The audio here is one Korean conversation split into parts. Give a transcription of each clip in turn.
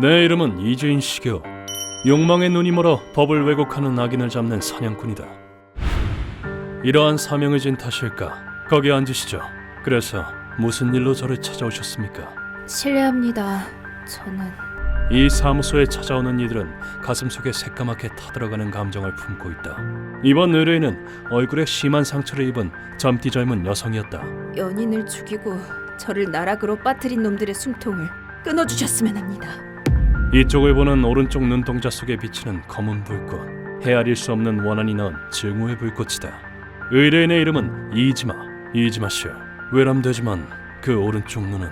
내 이름은 이주인 시교. 욕망의 눈이 멀어 법을 왜곡하는 악인을 잡는 사냥꾼이다. 이러한 사명을 진 탓일까? 거기 앉으시죠. 그래서 무슨 일로 저를 찾아오셨습니까? 실례합니다. 저는 이 사무소에 찾아오는 이들은 가슴속에 새까맣게 타들어가는 감정을 품고 있다. 이번 의뢰인은 얼굴에 심한 상처를 입은 젊디 젊은 여성이었다. 연인을 죽이고 저를 나락으로 빠뜨린 놈들의 숨통을 끊어주셨으면 합니다. 이쪽을 보는 오른쪽 눈동자 속에 비치는 검은 불꽃, 헤아릴 수 없는 원한이 넣은 증오의 불꽃이다. 의뢰인의 이름은 이지마 씨. 외람되지만 그 오른쪽 눈은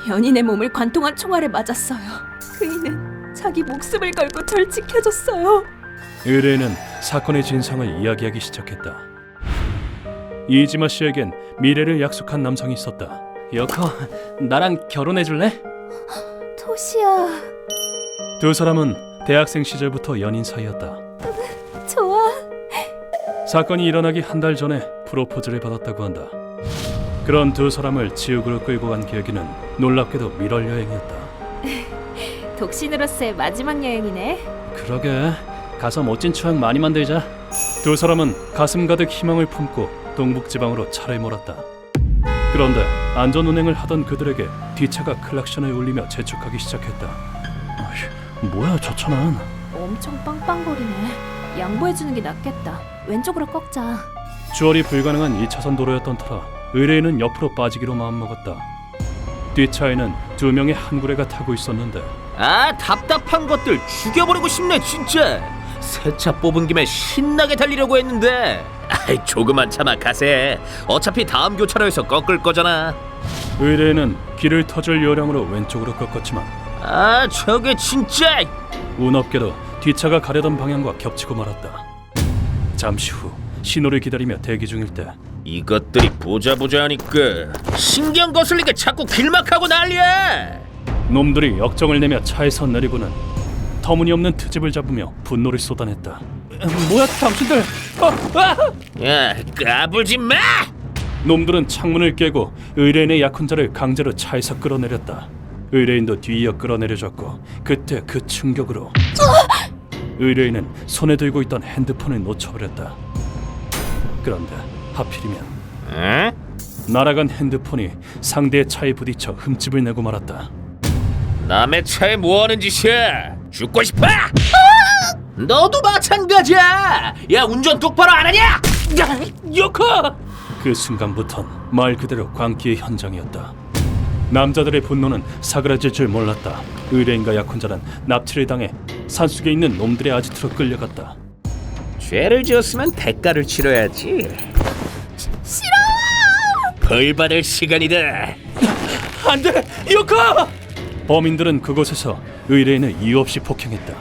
연인의 몸을 관통한 총알에 맞았어요. 그이는 자기 목숨을 걸고 절 지켜줬어요. 의뢰인은 사건의 진상을 이야기하기 시작했다. 이지마 씨에겐 미래를 약속한 남성이 있었다. 여커, 나랑 결혼해줄래? 토시야, 두 사람은 대학생 시절부터 연인 사이였다. 좋아. 사건이 일어나기 한 달 전에 프로포즈를 받았다고 한다. 그런 두 사람을 지옥으로 끌고 간 계기는 놀랍게도 밀월 여행이었다. 독신으로서의 마지막 여행이네. 그러게, 가서 멋진 추억 많이 만들자. 두 사람은 가슴 가득 희망을 품고 동북지방으로 차를 몰았다. 그런데 안전 운행을 하던 그들에게 뒷차가 클락션을 울리며 재촉하기 시작했다. 뭐야 저 차는? 엄청 빵빵거리네. 양보해주는 게 낫겠다. 왼쪽으로 꺾자. 주얼이 불가능한 2차선 도로였던 터라 의뢰인은 옆으로 빠지기로 마음먹었다. 뒷차에는 두 명의 한구레가 타고 있었는데 아, 답답한 것들 죽여버리고 싶네 진짜. 새 차 뽑은 김에 신나게 달리려고 했는데 아이, 조금만 참아 가세. 어차피 다음 교차로에서 꺾을 거잖아. 의뢰인은 길을 터줄 요량으로 왼쪽으로 꺾었지만 아, 저게 진짜. 운 없게도 뒷차가 가려던 방향과 겹치고 말았다. 잠시 후 신호를 기다리며 대기 중일 때 이것들이 보자 하니까 신경 거슬리게 자꾸 길막하고 난리야. 놈들이 역정을 내며 차에서 내리고는 터무니없는 트집을 잡으며 분노를 쏟아냈다. 뭐야 당신들! 야, 까불지 마! 놈들은 창문을 깨고 의뢰인의 약혼자를 강제로 차에서 끌어내렸다. 의뢰인도 뒤이어 끌어내려졌고 그때 그 충격으로 의뢰인은 손에 들고 있던 핸드폰을 놓쳐버렸다. 그런데 하필이면 응? 날아간 핸드폰이 상대의 차에 부딪혀 흠집을 내고 말았다. 남의 차에 뭐하는 짓이야? 죽고 싶어? 너도 마찬가지야. 야, 운전 똑바로 안 하냐? 야, 요커! 그 순간부턴 말 그대로 광기의 현장이었다. 남자들의 분노는 사그라질 줄 몰랐다. 의뢰인과 약혼자는 납치를 당해 산속에 있는 놈들의 아지트로 끌려갔다. 죄를 지었으면 대가를 치러야지. 싫어! 벌 받을 시간이다. 안돼! 요커! 범인들은 그곳에서 의뢰인을 이유 없이 폭행했다.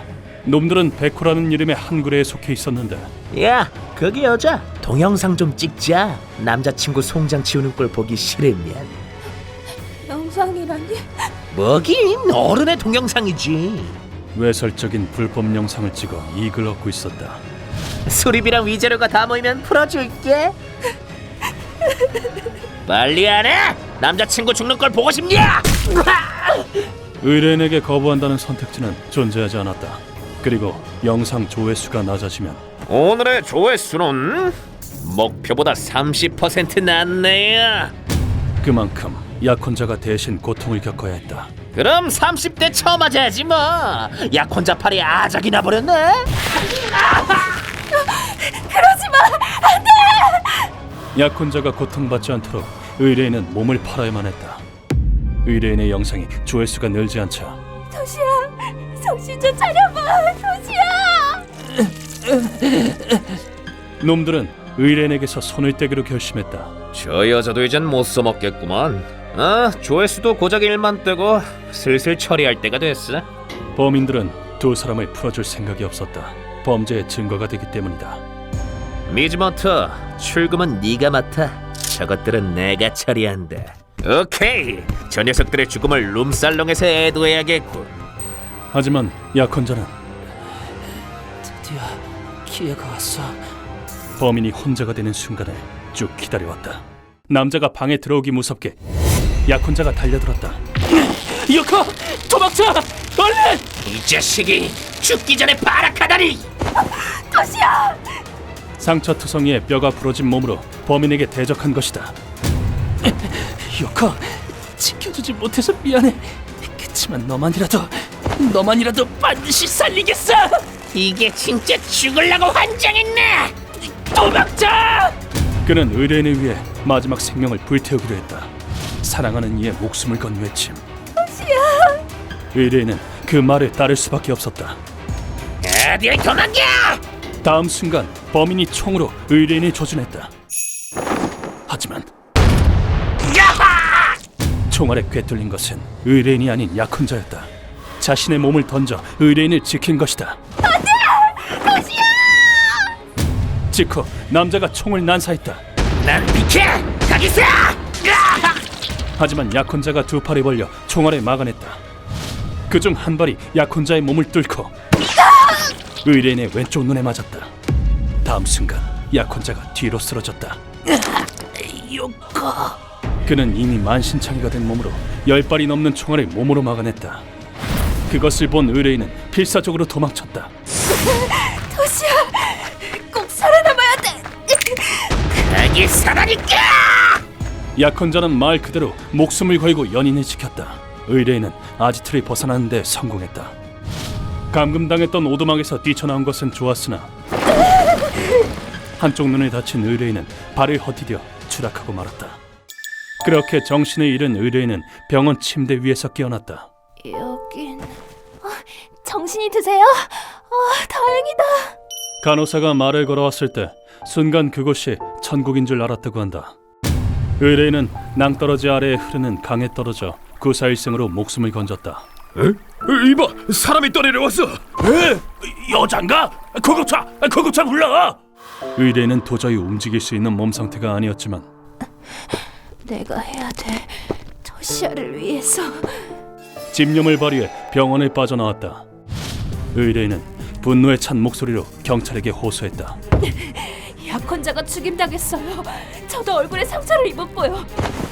놈들은 백호라는 이름의 한구레에 속해 있었는데 야, 거기 여자 동영상 좀 찍자. 남자친구 송장 치우는 꼴 보기 싫으면. 영상이라니? 뭐긴 어른의 동영상이지. 외설적인 불법 영상을 찍어 이익을 얻고 있었다. 수리비랑 위자료가 다 모이면 풀어줄게. 빨리 안 해? 남자친구 죽는 걸 보고 싶냐? 의뢰인에게 거부한다는 선택지는 존재하지 않았다. 그리고 영상 조회수가 낮아지면 오늘의 조회수는 목표보다 30% 낮네요. 그만큼 약혼자가 대신 고통을 겪어야 했다. 그럼 30대 처음 맞아야지 뭐. 약혼자 팔이 아작이 나버렸네. 그러지 마! 약혼자가 고통받지 않도록 의뢰인은 몸을 팔아야만 했다. 의뢰인의 영상이 조회수가 늘지 않자 토시야, 정신 좀 차려봐. 토시야! 놈들은 의뢰인에게서 손을 떼기로 결심했다. 저 여자도 이젠 못 써먹겠구만. 아, 조회수도 고작 1만 뜨고 슬슬 처리할 때가 됐어. 범인들은 두 사람을 풀어줄 생각이 없었다. 범죄의 증거가 되기 때문이다. 미즈모토, 출금은 네가 맡아. 저것들은 내가 처리한다. 오케이, 저 녀석들의 죽음을 룸살롱에서 애도해야겠군. 하지만 약혼자는 드디어 기회가 왔어. 범인이 혼자가 되는 순간을 쭉 기다려왔다. 남자가 방에 들어오기 무섭게 약혼자가 달려들었다. 요코! 도망쳐! 얼른! 이 자식이 죽기 전에 발악하다니! 토시야! 상처투성이의 뼈가 부러진 몸으로 범인에게 대적한 것이다. 요코, 지켜주지 못해서 미안해. 그치만 너만이라도 반드시 살리겠어. 이게 진짜 죽으려고 환장했네! 도망쳐! 그는 의뢰인을 위해 마지막 생명을 불태우기로 했다. 사랑하는 이의 목숨을 건 외침. 의뢰인은 그 말을 따를 수밖에 없었다. 어딜 도망가! 다음 순간 범인이 총으로 의뢰인을 조준했다. 하지만 총알에 꿰뚫린 것은 의뢰인이 아닌 약혼자였다. 자신의 몸을 던져 의뢰인을 지킨 것이다. 안돼! 도시야! 직후 남자가 총을 난사했다. 난 비켜! 거기서! 하지만 약혼자가 두 팔을 벌려 총알에 막아냈다. 그중 한 발이 약혼자의 몸을 뚫고 의뢰인의 왼쪽 눈에 맞았다. 다음 순간 약혼자가 뒤로 쓰러졌다. 요코! 그는 이미 만신창이가 된 몸으로 10발이 넘는 총알을 몸으로 막아냈다. 그것을 본 의뢰인은 필사적으로 도망쳤다. 토시야! 꼭 살아남아야 돼! 거기 살아니까! 약혼자는 말 그대로 목숨을 걸고 연인을 지켰다. 의뢰인은 아지트를 벗어나는 데 성공했다. 감금당했던 오두막에서 뛰쳐나온 것은 좋았으나 한쪽 눈을 다친 의뢰인은 발을 헛디뎌 추락하고 말았다. 그렇게 정신을 잃은 의뢰인은 병원 침대 위에서 깨어났다. 여긴... 정신이 드세요? 다행이다. 간호사가 말을 걸어왔을 때 순간 그곳이 천국인 줄 알았다고 한다. 의뢰인은 낭떠러지 아래에 흐르는 강에 떨어져 구사일생으로 목숨을 건졌다. 이봐! 사람이 떠내려왔어! 여잔가? 구급차 불러! 의뢰인은 도저히 움직일 수 있는 몸 상태가 아니었지만 내가 해야 돼. 토시야를 위해서. 집념을 발휘해 병원을 빠져나왔다. 의뢰인은 분노에 찬 목소리로 경찰에게 호소했다. 약혼자가 죽임당했어요. 저도 얼굴에 상처를 입었고요.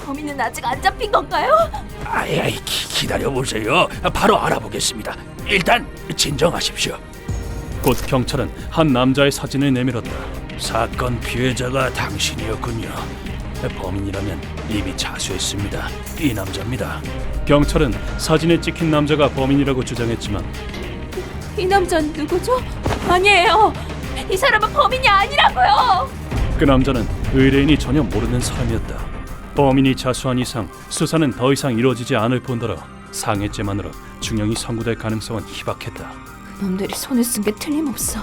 범인은 아직 안 잡힌 건가요? 기다려보세요. 바로 알아보겠습니다. 일단 진정하십시오. 곧 경찰은 한 남자의 사진을 내밀었다. 사건 피해자가 당신이었군요. 범인이라면 이미 자수했습니다. 이 남자입니다. 경찰은 사진에 찍힌 남자가 범인이라고 주장했지만 이 남자는 누구죠? 아니에요. 이 사람은 범인이 아니라고요. 그 남자는 의뢰인이 전혀 모르는 사람이었다. 범인이 자수한 이상 수사는 더 이상 이루어지지 않을 뿐더러 상해죄만으로 중형이 선고될 가능성은 희박했다. 놈들이 손을 쓴 게 틀림없어.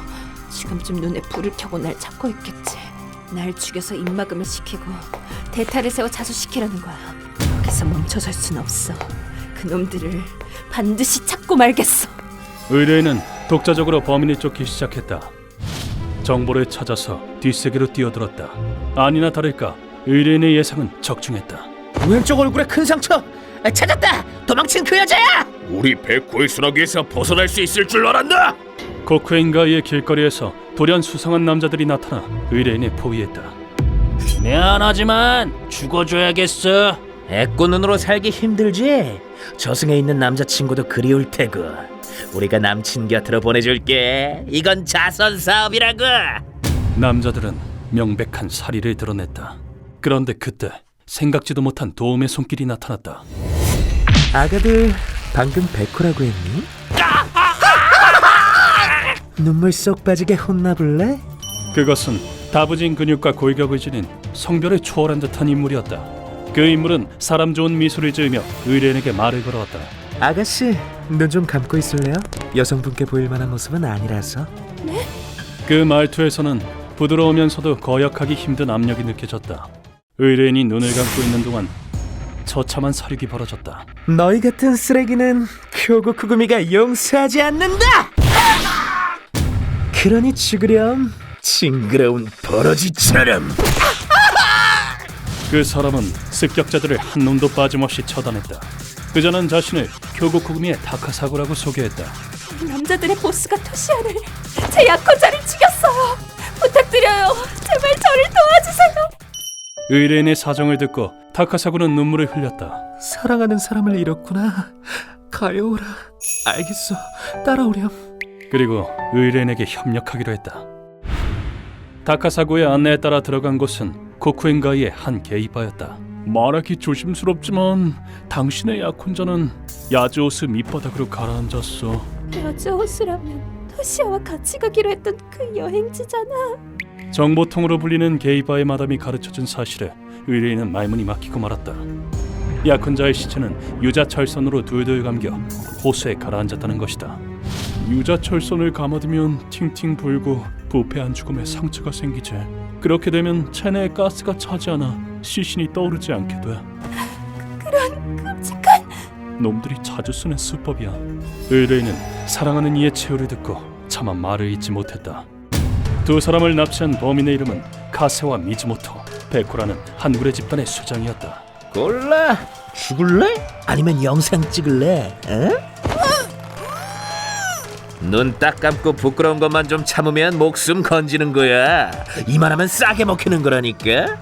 지금쯤 눈에 불을 켜고 날 찾고 있겠지. 날 죽여서 입막음을 시키고 대타를 세워 자수시키려는 거야. 여기서 멈춰설 순 없어. 그 놈들을 반드시 찾고 말겠어. 의뢰인은 독자적으로 범인을 쫓기 시작했다. 정보를 찾아서 뒷세계로 뛰어들었다. 아니나 다를까 의뢰인의 예상은 적중했다. 왼쪽 얼굴에 큰 상처! 찾았다! 도망친 그 여자야! 우리 백호의 수나기에서 벗어날 수 있을 줄 알았나? 코크앤가이의 길거리에서 돌연 수상한 남자들이 나타나 의뢰인을 포위했다. 미안하지만 죽어줘야겠어. 애꾸눈으로 살기 힘들지? 저승에 있는 남자친구도 그리울 테고 우리가 남친 곁으로 보내줄게. 이건 자선 사업이라고. 남자들은 명백한 살의를 드러냈다. 그런데 그때 생각지도 못한 도움의 손길이 나타났다. 아가들 방금 백호라고 했니? 눈물 쏙 빠지게 혼나볼래? 그것은 다부진 근육과 골격을 지닌 성별을 초월한 듯한 인물이었다. 그 인물은 사람 좋은 미소를 지으며 의뢰인에게 말을 걸어왔다. 아가씨 눈 좀 감고 있을래요? 여성분께 보일 만한 모습은 아니라서. 그 말투에서는 부드러우면서도 거역하기 힘든 압력이 느껴졌다. 의뢰인이 눈을 감고 있는 동안 처참한 사륙이 벌어졌다. 너희 같은 쓰레기는 교고쿠구미가 용서하지 않는다! 그러니 죽으렴. 징그러운 버러지처럼. 그 사람은 습격자들을 한 놈도 빠짐없이 처단했다. 그자는 자신을 교고쿠구미의 다카사고라고 소개했다. 남자들의 보스가 토시야를, 제 약혼자를 죽였어요. 부탁드려요. 제발 저를 도와주세요. 의뢰인의 사정을 듣고 타카사고는 눈물을 흘렸다. 사랑하는 사람을 잃었구나. 가요라. 알겠어. 따라오렴. 그리고 의뢰인에게 협력하기로 했다. 타카사고의 안내에 따라 들어간 곳은 코쿠엔가이의 한 게이바였다. 말하기 조심스럽지만 당신의 약혼자는 야즈오스 밑바닥으로 가라앉았어. 야즈오스라면 토시아와 같이 가기로 했던 그 여행지잖아. 정보통으로 불리는 게이바의 마담이 가르쳐준 사실에 의뢰인은 말문이 막히고 말았다. 약혼자의 시체는 유자철선으로 둘둘 감겨 호수에 가라앉았다는 것이다. 유자철선을 감아두면 팅팅 불고 부패한 죽음에 상처가 생기지. 그렇게 되면 체내에 가스가 차지 않아 시신이 떠오르지 않게 돼. 그런 끔찍한... 놈들이 자주 쓰는 수법이야. 의뢰인은 사랑하는 이의 최후를 듣고 차마 말을 잇지 못했다. 두 사람을 납치한 범인의 이름은 카세와 미즈모토, 베코라는 한굴의 집단의 수장이었다. 골라. 죽을래? 아니면 영상 찍을래? 눈 딱 감고 부끄러운 것만 좀 참으면 목숨 건지는 거야. 이만하면 싸게 먹히는 거라니까.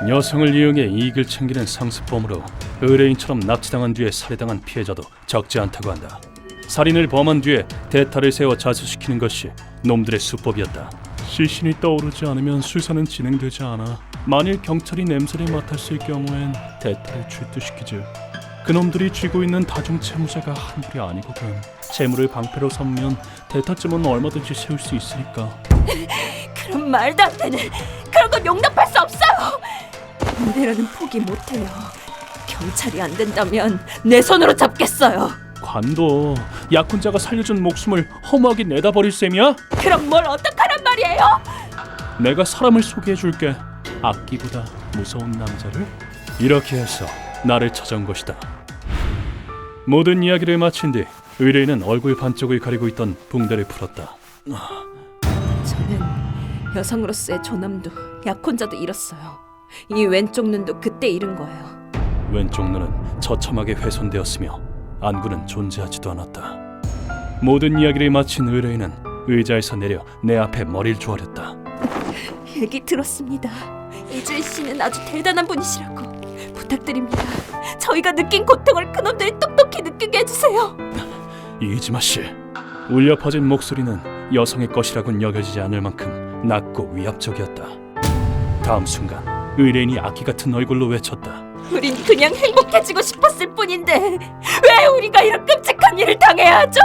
여성을 이용해 이익을 챙기는 상습범으로 의뢰인처럼 납치당한 뒤에 살해당한 피해자도 적지 않다고 한다. 살인을 범한 뒤에 대타를 세워 자수시키는 것이 놈들의 수법이었다. 시신이 떠오르지 않으면 수사는 진행되지 않아. 만일 경찰이 냄새를 맡았을 경우엔 대타를 출두시키지. 그놈들이 쥐고 있는 다중 채무자가 한둘이 아니거든. 채무를 방패로 삼으면 대타쯤은 얼마든지 세울 수 있으니까. 그런 말도 안 되는... 그런 건 용납할 수 없어요. 내라는 포기 못해요. 경찰이 안 된다면 내 손으로 잡겠어요. 관도 약혼자가 살려준 목숨을 허무하게 내다버릴 셈이야? 그럼 뭘 어떡하란 말이에요? 내가 사람을 소개해줄게. 악기보다 무서운 남자를. 이렇게 해서 나를 찾아온 것이다. 모든 이야기를 마친 뒤 의뢰인은 얼굴 반쪽을 가리고 있던 붕대를 풀었다. 저는 여성으로서의 존엄도 약혼자도 잃었어요. 이 왼쪽 눈도 그때 잃은 거예요. 왼쪽 눈은 처참하게 훼손되었으며 안구는 존재하지도 않았다. 모든 이야기를 마친 의뢰인은 의자에서 내려 내 앞에 머리를 조아렸다. 얘기 들었습니다. 이주일 씨는 아주 대단한 분이시라고. 부탁드립니다. 저희가 느낀 고통을 그놈들이 똑똑히 느끼게 해주세요. 이지마 씨. 울려 퍼진 목소리는 여성의 것이라고는 여겨지지 않을 만큼 낮고 위압적이었다. 다음 순간 의뢰인이 악기 같은 얼굴로 외쳤다. 우린 그냥 행복해지고 싶었을 뿐인데 왜 우리가 이런 끔찍한 일을 당해야 하죠?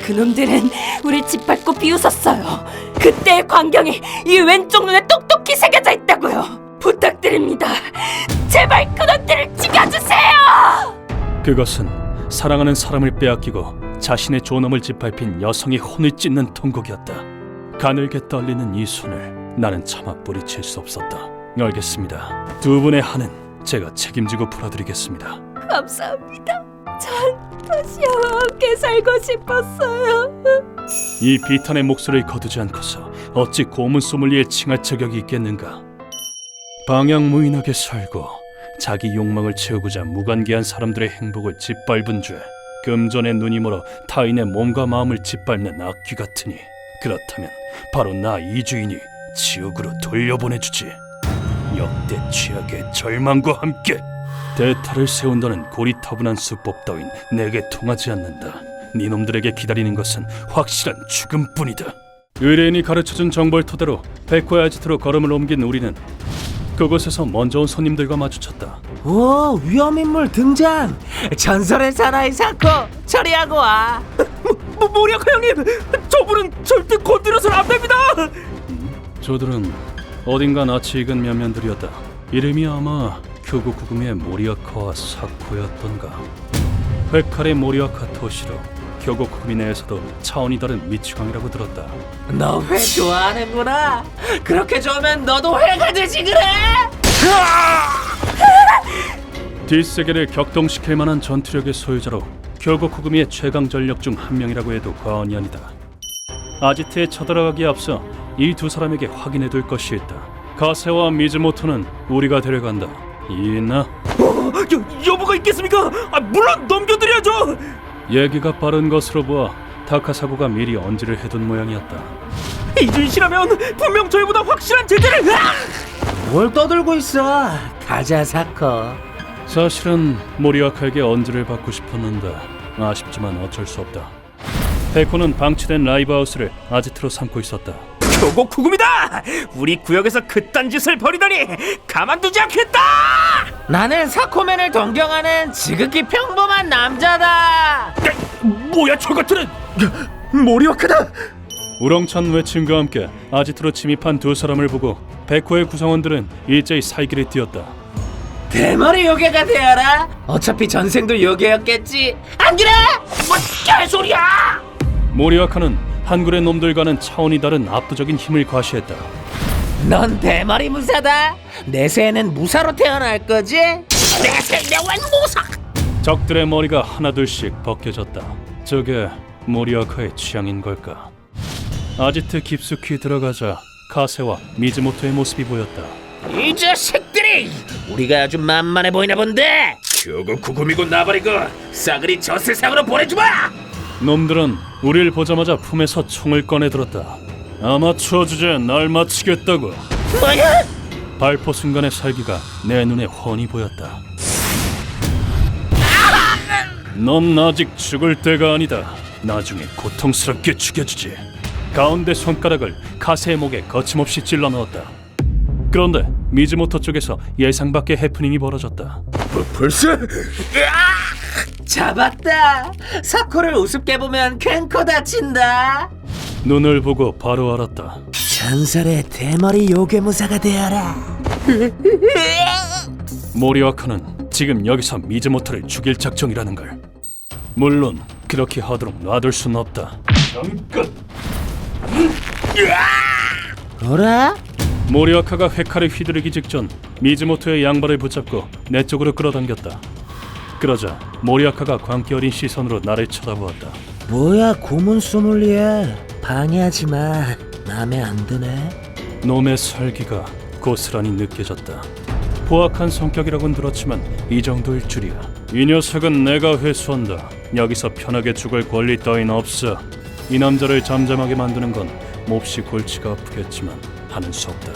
그놈들은 우리 짓밟고 비웃었어요. 그때의 광경이 이 왼쪽 눈에 똑똑히 새겨져 있다고요. 부탁드립니다. 제발 그놈들을 죽여주세요. 그것은 사랑하는 사람을 빼앗기고 자신의 존엄을 짓밟힌 여성의 혼을 찢는 통곡이었다. 가늘게 떨리는 이 손을 나는 차마 뿌리칠 수 없었다. 알겠습니다. 두 분의 한은 제가 책임지고 풀어드리겠습니다. 감사합니다. 전 토시아와 함께 살고 싶었어요. 이 비탄의 목소리를 거두지 않고서 어찌 고문 소믈리에 칭할 자격이 있겠는가. 방향무인하게 살고 자기 욕망을 채우고자 무관계한 사람들의 행복을 짓밟은 죄. 금전의 눈이 멀어 타인의 몸과 마음을 짓밟는 악귀 같으니 그렇다면 바로 나 이주인이 지옥으로 돌려보내주지. 역대 최악의 절망과 함께 대타를 세운다는 고리타분한 수법 따윈 내게 통하지 않는다. 니놈들에게 기다리는 것은 확실한 죽음뿐이다. 의뢰인이 가르쳐준 정보를 토대로 베코의 아지트로 걸음을 옮긴 우리는 그곳에서 먼저 온 손님들과 마주쳤다. 오, 위험인물 등장. 전설의 사나이 사코 처리하고 와. 모리아카 형님, 저분은 절대 건드려서는 안 됩니다. 저들은 어딘가 낯이 익은 면면들이었다. 이름이 아마 교구 구금의 모리아카와 사코였던가. 회칼의 모리아카 토시로 교구 구금이 내에서도 차원이 다른 미치광이라고 들었다. 너 회 좋아하는구나. 그렇게 좋으면 너도 회가 되지 그래. 뒷세계를 격동시킬 만한 전투력의 소유자로 교구 구금이의 최강 전력 중 한 명이라고 해도 과언이 아니다. 아지트에 쳐들어가기에 앞서 이 두 사람에게 확인해둘 것이 있다. 가세와 미즈모토는 우리가 데려간다. 이해했나? 여부가 있겠습니까? 물론 넘겨드려야죠. 얘기가 빠른 것으로 보아 타카사고가 미리 언지를 해둔 모양이었다. 이준 씨라면 분명 저희보다 확실한 제재를. 뭘 떠들고 있어? 가자 사코. 사실은 모리아카에게 언지를 받고 싶었는데 아쉽지만 어쩔 수 없다. 페코는 방치된 라이브하우스를 아지트로 삼고 있었다. 교고 구금이다. 우리 구역에서 그딴 짓을 벌이다니 가만두지 않겠다. 나는 사코맨을 동경하는 지극히 평범한 남자다. 뭐야 저것들은? 모리와카다. 우렁찬 외침과 함께 아지트로 침입한 두 사람을 보고 페코의 구성원들은 일제히 살기를 띄었다. 대머리 요괴가 되어라. 어차피 전생도 요괴였겠지. 안 그래? 뭐 개소리야. 모리아카는 한굴의 놈들과는 차원이 다른 압도적인 힘을 과시했다. 넌 대머리 무사다. 내세에는 무사로 태어날 거지? 내세는 웬 무사? 적들의 머리가 하나둘씩 벗겨졌다. 저게 모리아카의 취향인 걸까? 아지트 깊숙이 들어가자 카세와 미즈모토의 모습이 보였다. 이 자식들이 우리가 아주 만만해 보이나 본데. 교고 구금이고 나발이고 싸그리 저 세상으로 보내주마. 놈들은 우릴 보자마자 품에서 총을 꺼내들었다. 아마추어 주제에 날 맞추겠다고. 뭐야? 발포 순간의 살기가 내 눈에 훤히 보였다. 넌 아직 죽을 때가 아니다. 나중에 고통스럽게 죽여주지. 가운데 손가락을 카세의 목에 거침없이 찔러 넣었다. 그런데 미즈모토 쪽에서 예상 밖의 해프닝이 벌어졌다. 벌써? 잡았다. 사코를 우습게 보면 캔코 다친다. 눈을 보고 바로 알았다. 전설의 대머리 요괴무사가 되어라. 모리와카는 지금 여기서 미즈모토를 죽일 작정이라는 걸. 물론 그렇게 하도록 놔둘 순 없다. 잠깐. 어라? 모리와카가 회칼을 휘두르기 직전 미즈모토의 양발을 붙잡고 내 쪽으로 끌어당겼다. 그러자 모리와카가 광기 어린 시선으로 나를 쳐다보았다. 뭐야 고문 소믈리에. 방해하지 마. 맘에 안 드네. 놈의 살기가 고스란히 느껴졌다. 포악한 성격이라곤 들었지만 이 정도일 줄이야. 이 녀석은 내가 회수한다. 여기서 편하게 죽을 권리 따윈 없어. 이 남자를 잠잠하게 만드는 건 몹시 골치가 아프겠지만 하는 수 없다.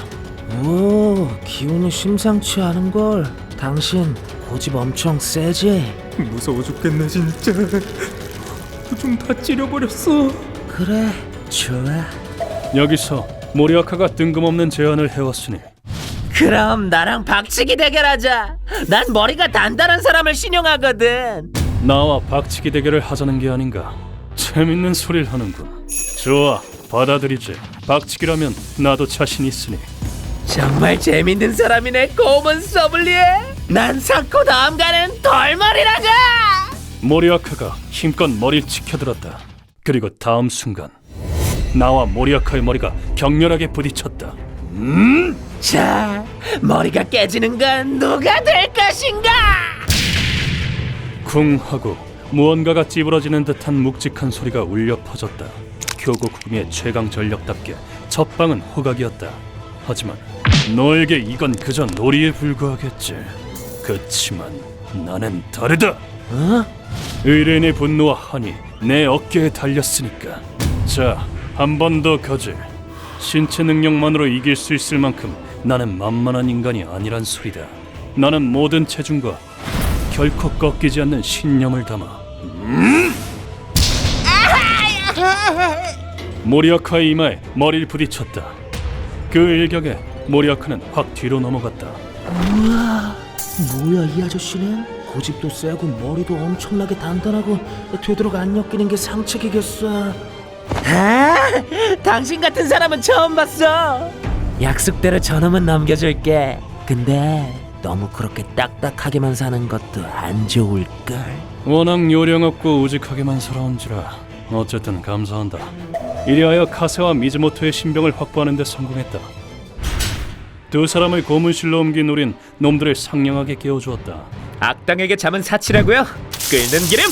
오, 기운이 심상치 않은걸. 당신 고집 엄청 세지? 무서워 죽겠네 진짜. 좀 다 찌려버렸어. 그래, 좋아. 여기서 모리아카가 뜬금없는 제안을 해왔으니 그럼 나랑 박치기 대결하자. 난 머리가 단단한 사람을 신용하거든. 나와 박치기 대결을 하자는 게 아닌가. 재밌는 소리를 하는군. 좋아, 받아들이지. 박치기라면 나도 자신 있으니. 정말 재밌는 사람이네, 고문 소믈리에. 난 사코 다음 가는 덜머리라자. 모리아카가 힘껏 머리를 치켜들었다. 그리고 다음 순간 나와 모리아카의 머리가 격렬하게 부딪혔다. 자, 머리가 깨지는 건 누가 될 것인가? 쿵 하고 무언가가 찌부러지는 듯한 묵직한 소리가 울려 퍼졌다. 교고 구금의 최강 전력답게 첫방은 호각이었다. 하지만 너에게 이건 그저 놀이에 불과하겠지. 그치만 나는 다르다. 어? 의뢰인의 분노와 한이 내 어깨에 달렸으니까. 자, 한 번 더 가지. 신체 능력만으로 이길 수 있을 만큼 나는 만만한 인간이 아니란 소리다. 나는 모든 체중과 결코 꺾이지 않는 신념을 담아. 모리아카의 이마에 머리를 부딪혔다. 그 일격에 모리아카는 확 뒤로 넘어갔다. 뭐야 이 아저씨는? 고집도 세고 머리도 엄청나게 단단하고 되도록 안 엮이는 게 상책이겠어. 아, 당신 같은 사람은 처음 봤어. 약속대로 저놈은 넘겨줄게. 근데 너무 그렇게 딱딱하게만 사는 것도 안 좋을걸. 워낙 요령없고 우직하게만 살아온지라 어쨌든 감사한다. 이리하여 카세와 미즈모토의 신병을 확보하는 데 성공했다. 두 사람을 고문실로 옮긴 우린 놈들을 상냥하게 깨워주었다. 악당에게 잠은 사치라고요? 끓는 기름?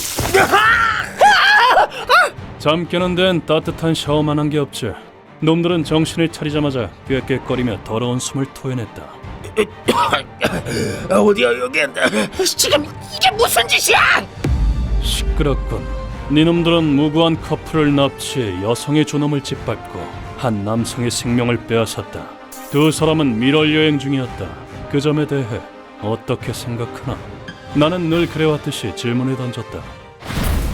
잠 깨는 데는 따뜻한 샤워만 한 게 없지. 놈들은 정신을 차리자마자 꾀꾀거리며 더러운 숨을 토해냈다. 어디야 여긴? 지금 이게 무슨 짓이야? 시끄럽군. 니놈들은 무고한 커플을 납치해 여성의 존엄을 짓밟고 한 남성의 생명을 빼앗았다. 두 사람은 밀월 여행 중이었다. 그 점에 대해 어떻게 생각하나? 나는 늘 그래왔듯이 질문을 던졌다.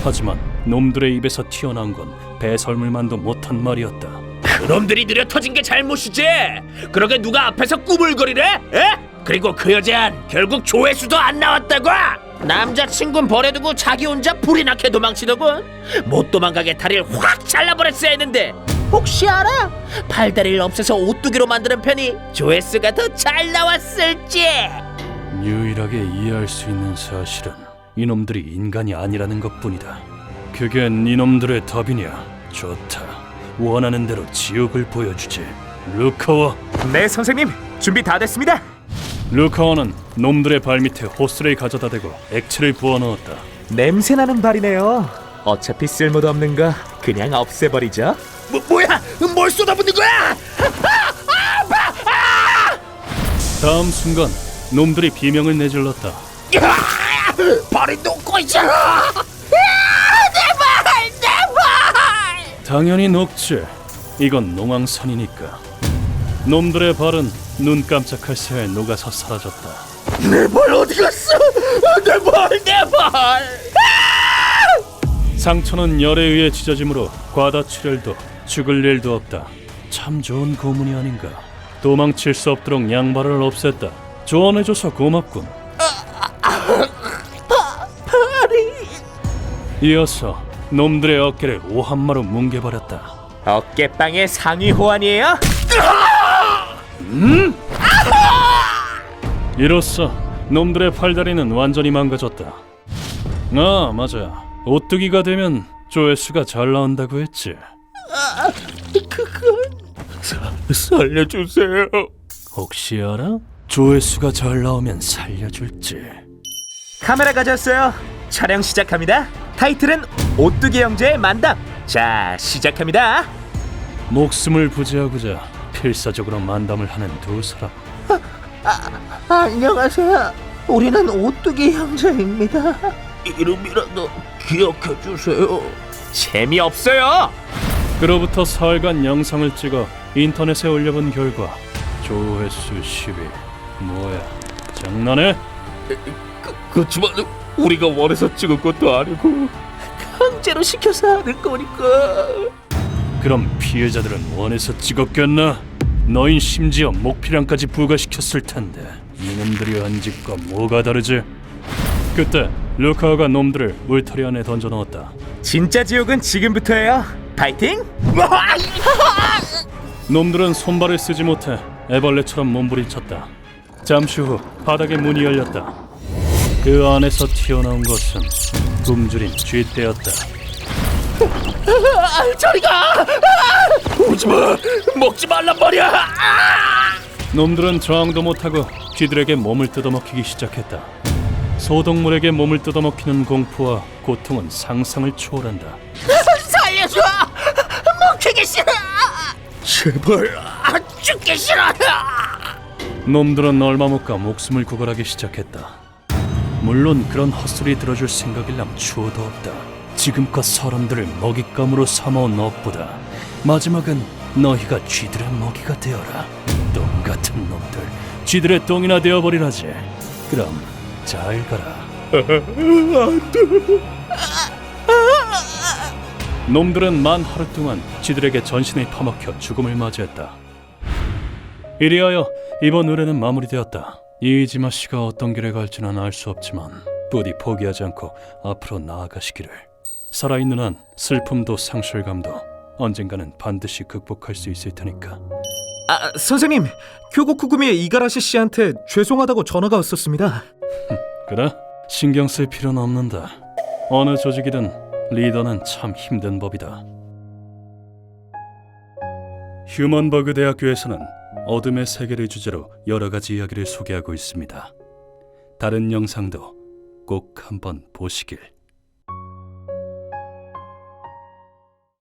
하지만 놈들의 입에서 튀어나온 건 배설물만도 못한 말이었다. 그놈들이 느려 터진 게 잘못이지. 그러게 누가 앞에서 꾸물거리래? 에? 그리고 그 여자는 결국 조회수도 안 나왔다고. 남자친구는 버려두고 자기 혼자 불이 나게 도망치더군. 못 도망가게 다리를 확 잘라버렸어야 했는데 혹시 알아? 팔다리를 없애서 오뚜기로 만드는 편이 조회수가 더 잘 나왔을지. 유일하게 이해할 수 있는 사실은 이놈들이 인간이 아니라는 것뿐이다. 그게 이놈들의 답이냐? 좋다. 원하는 대로 지옥을 보여주지. 루카와. 네, 선생님. 준비 다 됐습니다. 루카와는 놈들의 발밑에 호스를 가져다 대고 액체를 부어넣었다. 냄새나는 발이네요. 어차피 쓸모도 없는 거 그냥 없애버리죠. 뭐야? 뭘 쏟아붓는 거야? 다음 순간 놈들이 비명을 내질렀다. 발이 녹고 있잖아. 내 발! 당연히 녹지. 이건 농왕산이니까. 놈들의 발은 눈 깜짝할 새에 녹아서 사라졌다. 내 발 어디 갔어? 내 발! 상처는 열에 의해 찢어짐으로 과다출혈도 죽을 일도 없다. 참 좋은 고문이 아닌가. 도망칠 수 없도록 양발을 없앴다. 조언해줘서 고맙군. 이어서 놈들의 어깨를 오한마로 뭉개버렸다. 어깨빵의 상위 호환이에요? 이로써 놈들의 팔다리는 완전히 망가졌다. 아, 맞아. 오뚜기가 되면 조회수가 잘 나온다고 했지. 살려주세요. 혹시 알아? 조회수가 잘 나오면 살려줄지. 카메라 가졌어요. 촬영 시작합니다. 타이틀은 오뚜기 형제의 만담. 자, 시작합니다. 목숨을 부지하고자 필사적으로 만담을 하는 두 사람. 안녕하세요. 우리는 오뚜기 형제입니다. 이름이라도 기억해 주세요. 재미없어요. 그로부터 사흘간 영상을 찍어 인터넷에 올려본 결과 조회수 10위. 뭐야, 장난해? 그렇지만 우리가 원해서 찍은 것도 아니고 강제로 시켜서 하는 거니까. 그럼 피해자들은 원해서 찍었겠나? 너흰 심지어 목필량까지 부과시켰을 텐데 이놈들이 한 짓과 뭐가 다르지? 그때 루카가 놈들을 울타리 안에 던져 넣었다. 진짜 지옥은 지금부터예요. 파이팅! 놈들은 손발을 쓰지 못해 애벌레처럼 몸부림쳤다. 잠시 후 바닥에 문이 열렸다. 그 안에서 튀어나온 것은 굶주린 쥐떼였다. 저리가! 오지마! 먹지 말란 말이야! 놈들은 저항도 못하고 쥐들에게 몸을 뜯어먹히기 시작했다. 소동물에게 몸을 뜯어먹히는 공포와 고통은 상상을 초월한다. 살려줘! 먹히기 싫어! 제발 죽기 싫어! 놈들은 얼마 못 가 목숨을 구걸하기 시작했다. 물론 그런 헛소리 들어줄 생각일람 추호도 없다. 지금껏 사람들을 먹잇감으로 삼아온 너보다 마지막은 너희가 쥐들의 먹이가 되어라. 똥 같은 놈들, 쥐들의 똥이나 되어버리라지. 그럼 잘 가라. 놈들은 만 하루 동안 쥐들에게 전신을 파먹혀 죽음을 맞이했다. 이리하여 이번 의뢰는 마무리되었다. 이이지마 씨가 어떤 길을 갈지는 알 수 없지만 부디 포기하지 않고 앞으로 나아가시기를. 살아있는 한 슬픔도 상실감도 언젠가는 반드시 극복할 수 있을 테니까. 아, 선생님. 교고쿠구미의 이가라시 씨한테 죄송하다고 전화가 왔었습니다. 그래? 신경 쓸 필요는 없는다. 어느 조직이든 리더는 참 힘든 법이다. 휴먼버그 대학교에서는 어둠의 세계를 주제로 여러 가지 이야기를 소개하고 있습니다. 다른 영상도 꼭 한번 보시길.